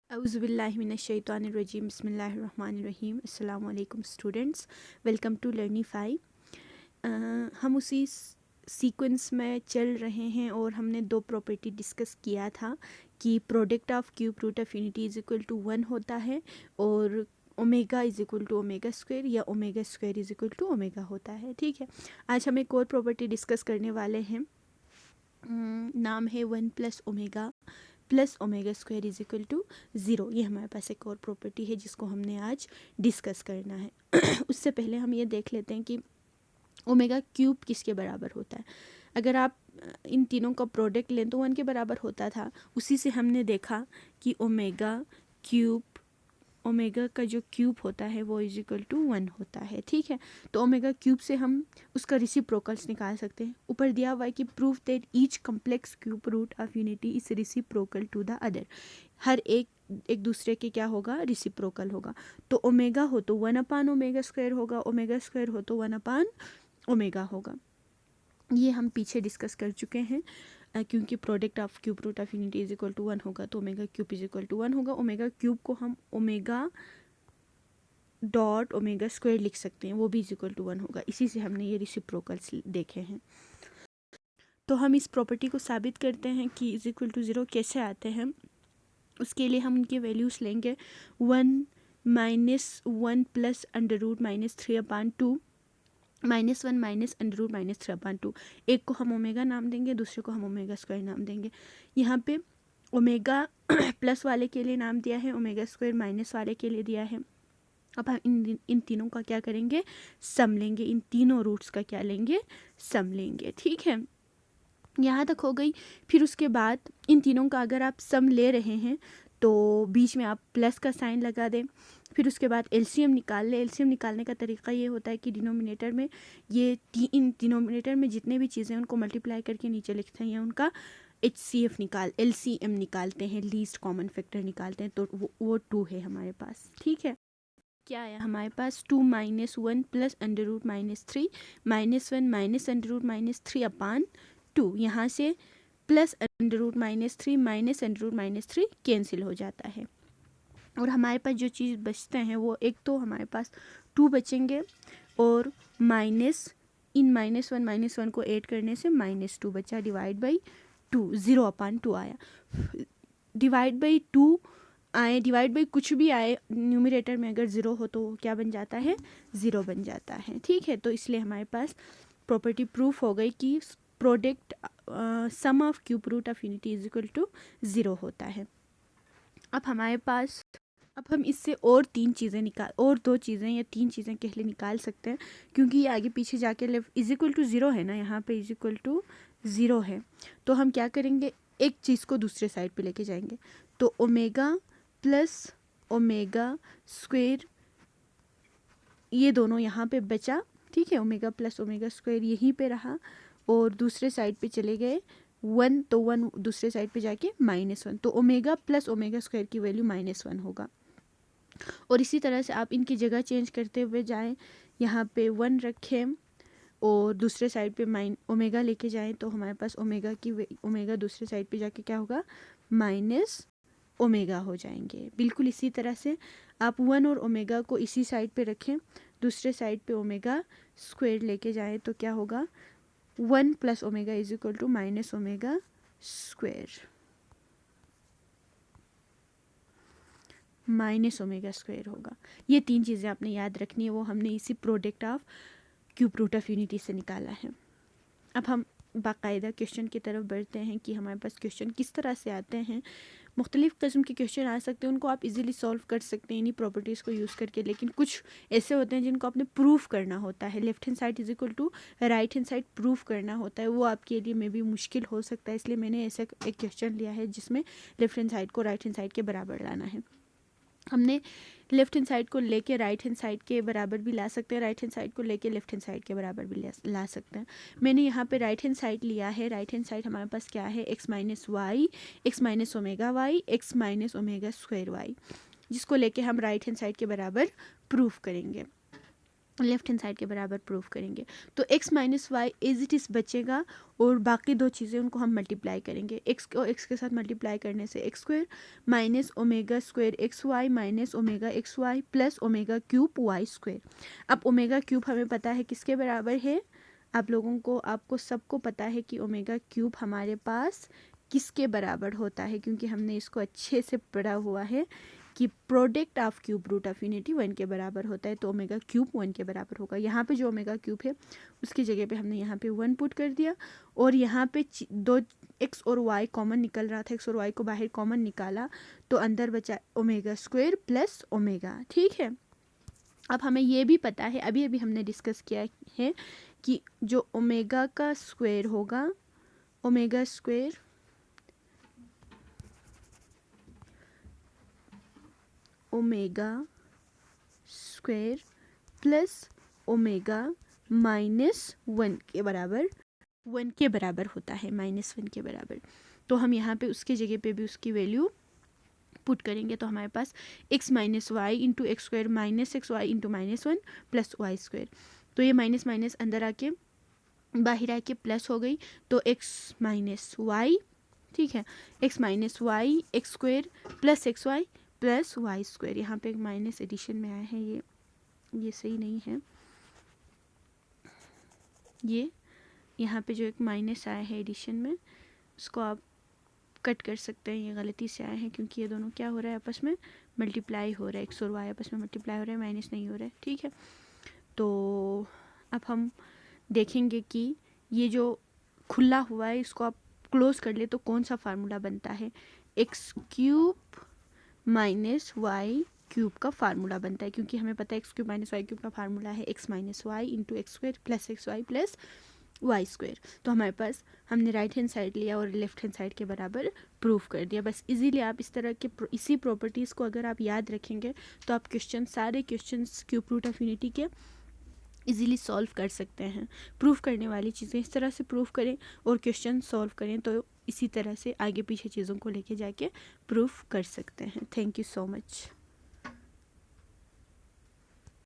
औज़ुबिल्लाहिमिनश्शैतानिर्रजीम बिस्मिल्लाहिर्रहमानिर्रहीम अस्सलाम वालेकुम स्टूडेंट्स, वेलकम टू लर्निफाई। हम उसी सीक्वेंस में चल रहे हैं और हमने दो प्रॉपर्टी डिस्कस किया था कि product of cube root of unity is equal to 1 होता है और omega is equal to omega square या omega square is equal to omega होता है। ठीक है, आज हम एक और प्रॉपर्टी डिस्कस करने वाले हैं। नाम है 1 + omega square is equal to 0। ये हमारे पास एक और प्रॉपर्टी है जिसको हमने आज डिस्कस करना है। उससे पहले हम ये देख लेते हैं कि ओमेगा क्यूब किसके बराबर होता है। अगर आप इन तीनों का प्रोडक्ट लें तो 1 के बराबर होता था। उसी से हमने देखा कि ओमेगा का जो क्यूब होता है वो इज इक्वल टू 1 होता है। ठीक है, तो ओमेगा क्यूब से हम उसका रेसिप्रोकल्स निकाल सकते हैं। ऊपर दिया हुआ है कि proof that each complex cube root of unity is reciprocal to the other. हर एक दूसरे के क्या होगा, रेसिप्रोकल होगा। तो ओमेगा हो तो 1/ओमेगा स्क्वायर होगा, ओमेगा स्क्वायर हो तो 1/ओमेगा होगा। ये हम पीछे डिस्कस कर चुके हैं। क्योंकि product of cube root of unity is equal to 1 होगा तो omega cube is equal to 1 होगा। ओमेगा क्यूब को हम ओमेगा डॉट ओमेगा स्क्वायर लिख सकते हैं, वो भी इज इक्वल टू 1 होगा। इसी से हमने ये रेसिप्रोकल्स देखे हैं। तो हम इस प्रॉपर्टी को साबित करते हैं कि इज इक्वल टू 0 कैसे आते हैं। उसके लिए हम उनके वैल्यूज़ लेंगे। 1 - 1 + √-3/2 -1 - √-3/2। एक को हम ओमेगा नाम देंगे, दूसरे को हम ओमेगा स्क्वायर नाम देंगे। यहाँ पे ओमेगा प्लस वाले के लिए नाम दिया है, ओमेगा स्क्वायर माइनस वाले के लिए दिया है। अब हम इन तीनों का क्या करेंगे, सम लेंगे। इन तीनों रूट्स का क्या लेंगे, सम लेंगे। ठीक है, यहाँ तक हो गई। फिर उसके बाद इन तीनों का अगर आप सम ले रहे हैं तो बीच में आप प्लस का साइन लगा दें। फिर उसके बाद एलसीएम निकाल लें। एलसीएम निकालने का तरीका ये होता है कि डिनोमिनेटर में इन डिनोमिनेटर में जितने भी चीज़ें उनको मल्टीप्लाई करके नीचे लिखते हैं उनका एलसीएम निकालते हैं, लीस्ट कॉमन फैक्टर निकालते हैं। तो वो 2 है हमारे पास। ठीक है, क्या आया हमारे पास, 2 - 1 + √-3 -1 - √-3/2। यहाँ से प्लस √-3 कैंसिल हो जाता है और हमारे पास जो चीज़ बचते हैं वो एक तो हमारे पास 2 बचेंगे और -1 को ऐड करने से -2 बचा, डिवाइड बाई 2, 0/2 आया। डिवाइड बाई 2 आए, डिवाइड बाई कुछ भी आए, न्यूमरेटर में अगर 0 हो तो क्या बन जाता है, 0 बन जाता है। ठीक है, तो इसलिए हमारे पास प्रॉपर्टी प्रूफ हो गई कि product sum of cube root of unity is equal to 0 होता है। अब हम इससे और 2 चीज़ें या 3 चीज़ें कहले निकाल सकते हैं। क्योंकि ये आगे पीछे जाके लेफ्ट इज इक्वल टू 0 है ना, यहाँ पे इज इक्वल टू 0 है। तो हम क्या करेंगे, एक चीज़ को दूसरे साइड पे लेके जाएंगे। तो ओमेगा प्लस ओमेगा स्क्वायर, ये दोनों यहाँ पे बचा। ठीक है, ओमेगा प्लस ओमेगा स्क्वायर यहीं पे रहा और दूसरे साइड पे चले गए 1, तो 1 दूसरे साइड पे जाके -1, तो ओमेगा प्लस ओमेगा स्क्वायर की वैल्यू -1 होगा। और इसी तरह से आप इनकी जगह चेंज करते हुए जाएं, यहाँ पे 1 रखें और दूसरे साइड पे ओमेगा लेके जाएं तो हमारे पास ओमेगा दूसरे साइड पे जाके क्या होगा, -ओमेगा हो जाएंगे। बिल्कुल इसी तरह से आप 1 और ओमेगा को इसी साइड पे रखें, दूसरे साइड पे ओमेगा स्क्वायर लेके जाएं तो क्या होगा, 1 + omega is equal to -omega square, -omega square होगा। ये 3 चीज़ें आपने याद रखनी है, वो हमने इसी product of cube root of unity से निकाला है। अब हम बाकायदा क्वेश्चन की तरफ बढ़ते हैं कि हमारे पास क्वेश्चन किस तरह से आते हैं। मुख्तलिफ़ किस्म के क्वेश्चन आ सकते हैं, उनको आप इजीली सॉल्व कर सकते हैं इन्हीं प्रॉपर्टीज़ को यूज़ करके। लेकिन कुछ ऐसे होते हैं जिनको आपने प्रूफ करना होता है, left hand side is equal to right hand side proof करना होता है। वो आपके लिए मे भी मुश्किल हो सकता है, इसलिए मैंने ऐसा एक क्वेश्चन लिया है जिसमें लेफ्ट हैंड साइड को राइट हैंड साइड के बराबर लाना है। हमने लेफ्ट हैंड साइड को लेके राइट हैंड साइड के बराबर भी ला सकते हैं, राइट हैंड साइड को लेके लेफ्ट हैंड साइड के बराबर भी ला सकते हैं। मैंने यहाँ पे राइट हैंड साइड लिया है। राइट हैंड साइड हमारे पास क्या है, x - y, x - omega y, x - omega square y, जिसको लेके हम राइट हैंड साइड के बराबर प्रूफ करेंगे। लेफ्ट हैंड साइड के बराबर प्रूफ करेंगे। तो x minus y as it is बचेगा और बाकी दो चीज़ें उनको हम मल्टीप्लाई करेंगे। x को x के साथ मल्टीप्लाई करने से x square minus omega square x y minus omega x y plus omega cube y square. अब ओमेगा क्यूब हमें पता है किसके बराबर है, आप लोगों को आपको सबको पता है कि ओमेगा क्यूब हमारे पास किसके बराबर होता है, क्योंकि हमने इसको अच्छे से पढ़ा हुआ है कि product of cube root of unity 1 के बराबर होता है। तो ओमेगा क्यूब 1 के बराबर होगा। यहाँ पे जो ओमेगा क्यूब है उसकी जगह पे हमने यहाँ पे 1 पुट कर दिया और यहाँ पे दो एक्स और वाई कॉमन निकल रहा था, एक्स और वाई को बाहर कॉमन निकाला तो अंदर बचा ओमेगा स्क्वायर प्लस ओमेगा। ठीक है, अब हमें ये भी पता है, अभी अभी हमने डिस्कस किया है कि जो ओमेगा का स्क्वायर होगा, omega square omega square plus omega minus 1 के बराबर 1 के बराबर होता है, माइनस 1 के बराबर। तो हम यहाँ पे उसके जगह पे भी उसकी वैल्यू पुट करेंगे तो हमारे पास x minus y into x square minus x y into minus 1 plus y square. तो ये माइनस माइनस अंदर आके बाहर आके प्लस हो गई, तो x माइनस वाई, ठीक है, x minus y x square plus x y plus y square. यहाँ पे एक माइनस एडिशन में आया है, ये सही नहीं है, ये यहाँ पे जो एक माइनस आया है एडिशन में उसको आप कट कर सकते हैं, ये गलती से आए हैं क्योंकि ये दोनों क्या हो रहा है आपस में मल्टीप्लाई हो रहा है, एक्स और वाई आपस में मल्टीप्लाई हो रहा है, माइनस नहीं हो रहा है। ठीक है, तो अब हम देखेंगे कि ये जो खुला हुआ है इसको आप क्लोज कर ले तो कौन सा फार्मूला बनता है, x cube minus y cube का फार्मूला बनता है, क्योंकि हमें पता है x cube minus y cube का फार्मूला है x minus y into x square plus x y plus y square. तो हमारे पास हमने राइट हैंड साइड लिया और लेफ्ट हैंड साइड के बराबर प्रूफ कर दिया। बस इजीली आप इस तरह के इसी प्रॉपर्टीज़ को अगर आप याद रखेंगे तो आप क्वेश्चन सारे questions cube root of unity के इजीली सॉल्व कर सकते हैं। प्रूफ करने वाली चीज़ें इस तरह से प्रूफ करें और क्वेश्चन सॉल्व करें तो इसी तरह से आगे पीछे चीज़ों को लेके जाके प्रूफ कर सकते हैं। Thank you so much.